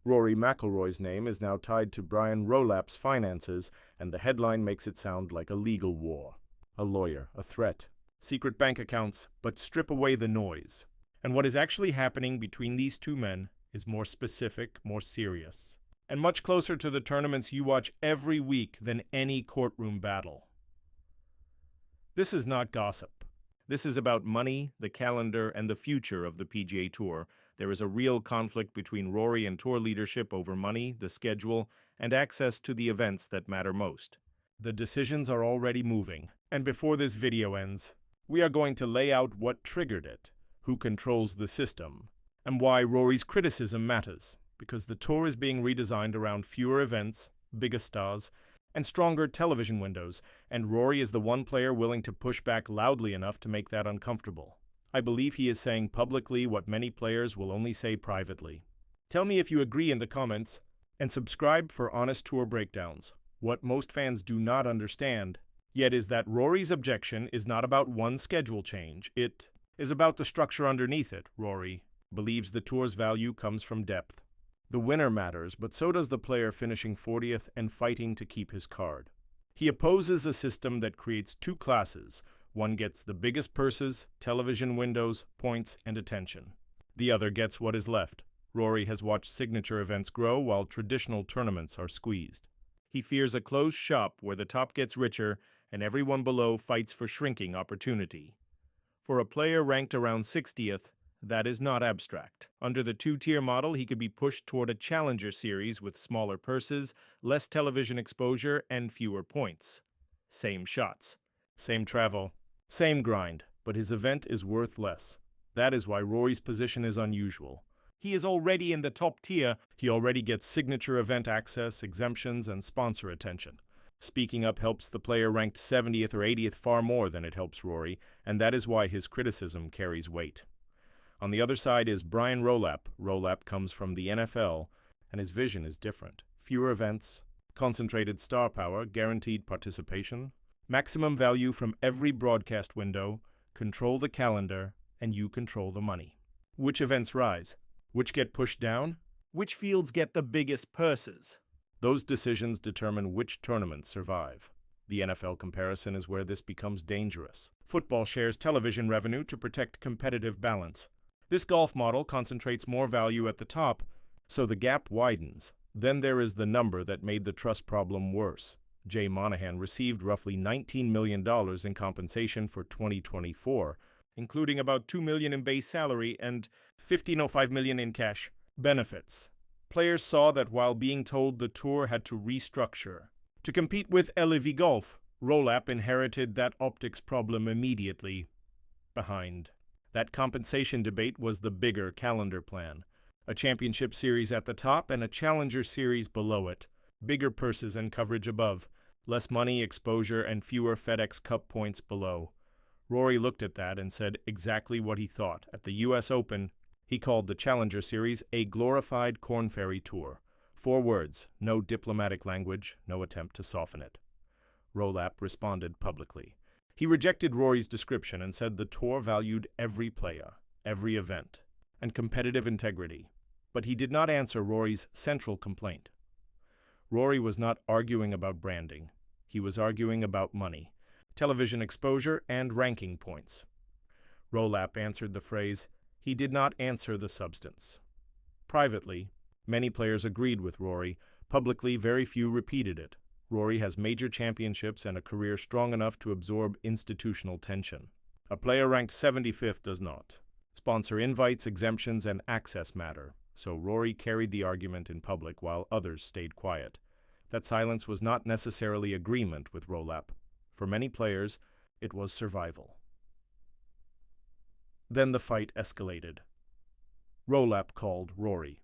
Rory McIlroy's name is now tied to Brian Rolapp's finances, and the headline makes it sound like a legal war. A lawyer, a threat, secret bank accounts, but strip away the noise. And what is actually happening between these two men is more specific, more serious, and much closer to the tournaments you watch every week than any courtroom battle. This is not gossip. This is about money, the calendar, and the future of the PGA Tour. There is a real conflict between Rory and Tour leadership over money, the schedule, and access to the events that matter most. The decisions are already moving, and before this video ends, we are going to lay out what triggered it, who controls the system, and why Rory's criticism matters, because the Tour is being redesigned around fewer events, bigger stars, and stronger television windows, and Rory is the one player willing to push back loudly enough to make that uncomfortable. I believe he is saying publicly what many players will only say privately. Tell me if you agree in the comments, and subscribe for honest Tour breakdowns. What most fans do not understand, yet, is that Rory's objection is not about one schedule change. It is about the structure underneath it. Rory believes the Tour's value comes from depth. The winner matters, but so does the player finishing 40th and fighting to keep his card. He opposes a system that creates two classes. One gets the biggest purses, television windows, points, and attention. The other gets what is left. Rory has watched signature events grow while traditional tournaments are squeezed. He fears a closed shop where the top gets richer and everyone below fights for shrinking opportunity. For a player ranked around 60th, that is not abstract. Under the two-tier model, he could be pushed toward a challenger series with smaller purses, less television exposure, and fewer points. Same shots, same travel, same grind, but his event is worth less. That is why Rory's position is unusual. He is already in the top tier. He already gets signature event access, exemptions, and sponsor attention. Speaking up helps the player ranked 70th or 80th far more than it helps Rory, and that is why his criticism carries weight. On the other side is Brian Rolapp. Rolap comes from the NFL, and his vision is different. Fewer events, concentrated star power, guaranteed participation, maximum value from every broadcast window, control the calendar, and you control the money. Which events rise? Which get pushed down? Which fields get the biggest purses? Those decisions determine which tournaments survive. The NFL comparison is where this becomes dangerous. Football shares television revenue to protect competitive balance. This golf model concentrates more value at the top, so the gap widens. Then there is the number that made the trust problem worse. Jay Monahan received roughly $19 million in compensation for 2024, including about $2 million in base salary and $15.05 million in cash benefits. Players saw that while being told the Tour had to restructure. To compete with LIV Golf, Rolap inherited that optics problem immediately behind. That compensation debate was the bigger calendar plan. A championship series at the top and a challenger series below it. Bigger purses and coverage above. Less money, exposure, and fewer FedEx Cup points below. Rory looked at that and said exactly what he thought. At the US Open, he called the Challenger Series a glorified Corn Ferry Tour. 4 words, no diplomatic language, no attempt to soften it. Rolap responded publicly. He rejected Rory's description and said the Tour valued every player, every event, and competitive integrity. But he did not answer Rory's central complaint. Rory was not arguing about branding. He was arguing about money, television exposure, and ranking points. Rolap answered the phrase. He did not answer the substance. Privately, many players agreed with Rory. Publicly, very few repeated it. Rory has major championships and a career strong enough to absorb institutional tension. A player ranked 75th does not. Sponsor invites, exemptions, and access matter. So Rory carried the argument in public while others stayed quiet. That silence was not necessarily agreement with Rolap. For many players, it was survival. Then the fight escalated. Rolap called Rory.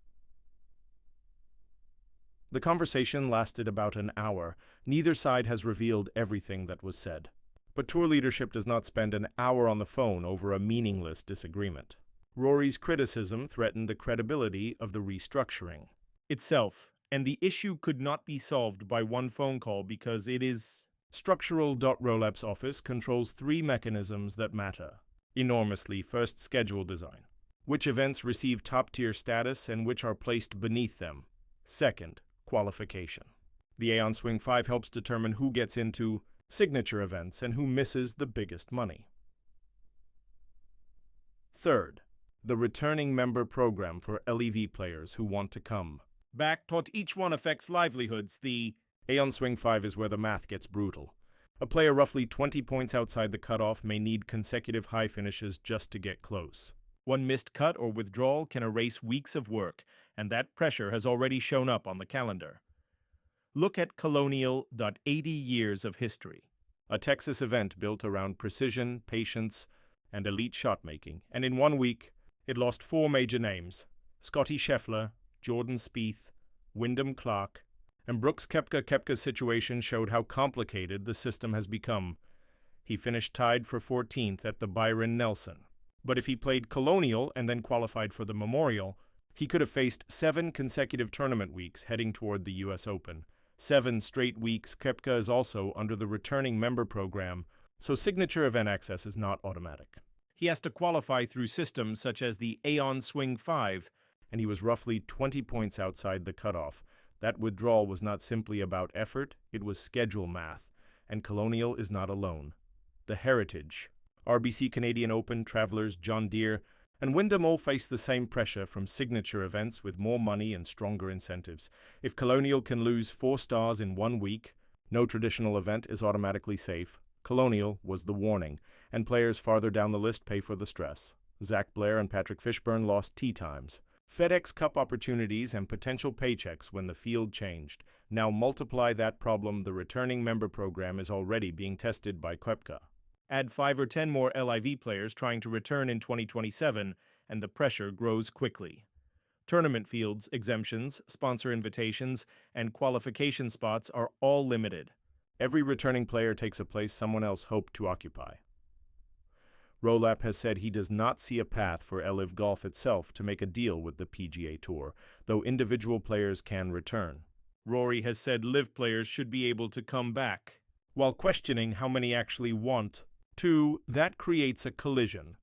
The conversation lasted about an hour. Neither side has revealed everything that was said. But Tour leadership does not spend an hour on the phone over a meaningless disagreement. Rory's criticism threatened the credibility of the restructuring itself, and the issue could not be solved by one phone call because it is structural. Rolap's office controls 3 mechanisms that matter enormously. First, schedule design. Which events receive top-tier status and which are placed beneath them. Second, qualification. The Aeon Swing 5 helps determine who gets into signature events and who misses the biggest money. Third, the returning member program for LIV players who want to come back. Taught each one affects livelihoods. The Aeon Swing 5 is where the math gets brutal. A player roughly 20 points outside the cutoff may need consecutive high finishes just to get close. One missed cut or withdrawal can erase weeks of work, and that pressure has already shown up on the calendar. Look at Colonial. 80 years of history. A Texas event built around precision, patience, and elite shot-making, and in 1 week, it lost 4 major names: Scottie Scheffler, Jordan Spieth, Wyndham Clark, and Brooks Koepka. Koepka's situation showed how complicated the system has become. He finished tied for 14th at the Byron Nelson. But if he played Colonial and then qualified for the Memorial, he could have faced 7 consecutive tournament weeks heading toward the U.S. Open. 7 straight weeks. Koepka is also under the returning member program, so signature event access is not automatic. He has to qualify through systems such as the Aeon Swing 5, and he was roughly 20 points outside the cutoff. That withdrawal was not simply about effort, it was schedule math, and Colonial is not alone. The Heritage, RBC Canadian Open, Travelers, John Deere, and Wyndham all face the same pressure from signature events with more money and stronger incentives. If Colonial can lose 4 stars in 1 week, no traditional event is automatically safe. Colonial was the warning, and players farther down the list pay for the stress. Zach Blair and Patrick Fishburne lost tee times. FedEx Cup opportunities and potential paychecks when the field changed. Now multiply that problem. The returning member program is already being tested by Koepka. Add 5 or 10 more LIV players trying to return in 2027, and the pressure grows quickly. Tournament fields, exemptions, sponsor invitations, and qualification spots are all limited. Every returning player takes a place someone else hoped to occupy. Rolap has said he does not see a path for LIV Golf itself to make a deal with the PGA Tour, though individual players can return. Rory has said LIV players should be able to come back, while questioning how many actually want to. That creates a collision.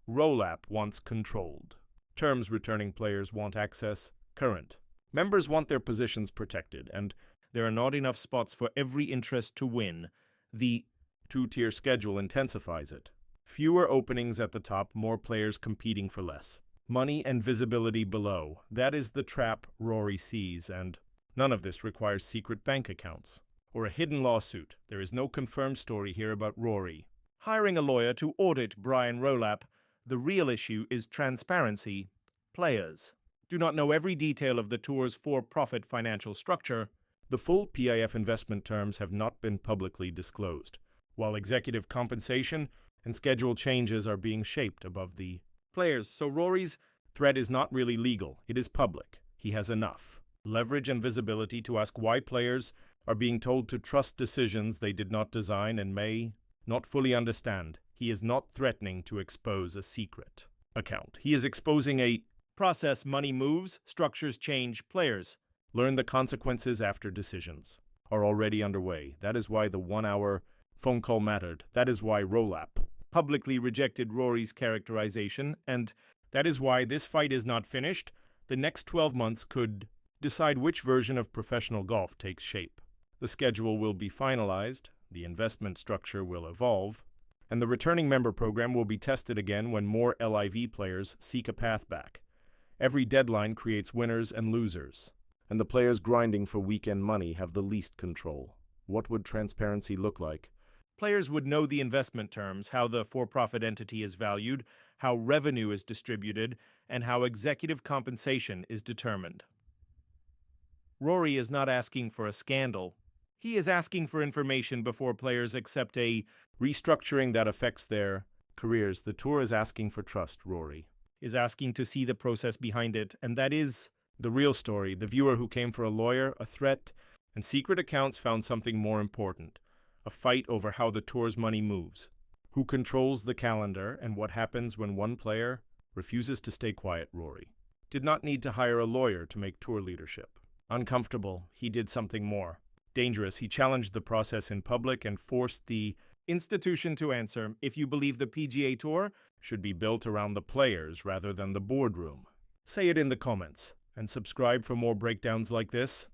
Rolap wants controlled. Terms: returning players want access. Current members want their positions protected, and there are not enough spots for every interest to win. The 2-tier schedule intensifies it. Fewer openings at the top, more players competing for less. Money and visibility below. That is the trap Rory sees, and none of this requires secret bank accounts or a hidden lawsuit. There is no confirmed story here about Rory hiring a lawyer to audit Brian Rolapp. The real issue is transparency. Players do not know every detail of the tour's for-profit financial structure. The full PIF investment terms have not been publicly disclosed, while executive compensation and schedule changes are being shaped above the players. So Rory's threat is not really legal, it is public. He has enough leverage and visibility to ask why players are being told to trust decisions they did not design and may not fully understand. He is not threatening to expose a secret account. He is exposing a process. Money moves, structures change, players learn the consequences after decisions are already underway. That is why the 1-hour phone call mattered. That is why Rolap publicly rejected Rory's characterization, and that is why this fight is not finished. The next 12 months could decide which version of professional golf takes shape. The schedule will be finalized, the investment structure will evolve, and the returning member program will be tested again when more LIV players seek a path back. Every deadline creates winners and losers, and the players grinding for weekend money have the least control. What would transparency look like? Players would know the investment terms, how the for-profit entity is valued, how revenue is distributed, and how executive compensation is determined. Rory is not asking for a scandal. He is asking for information before players accept a restructuring that affects their careers. The tour is asking for trust. Rory is asking to see the process behind it, and that is the real story. The viewer who came for a lawyer, a threat, and secret accounts found something more important: a fight over how the tour's money moves, who controls the calendar, and what happens when one player refuses to stay quiet. Rory did not need to hire a lawyer to make tour leadership uncomfortable. He did something more dangerous. He challenged the process in public and forced the Institution to answer if you believe the PGA Tour should be built around the players rather than the boardroom. Say it in the comments, and subscribe for more breakdowns like this.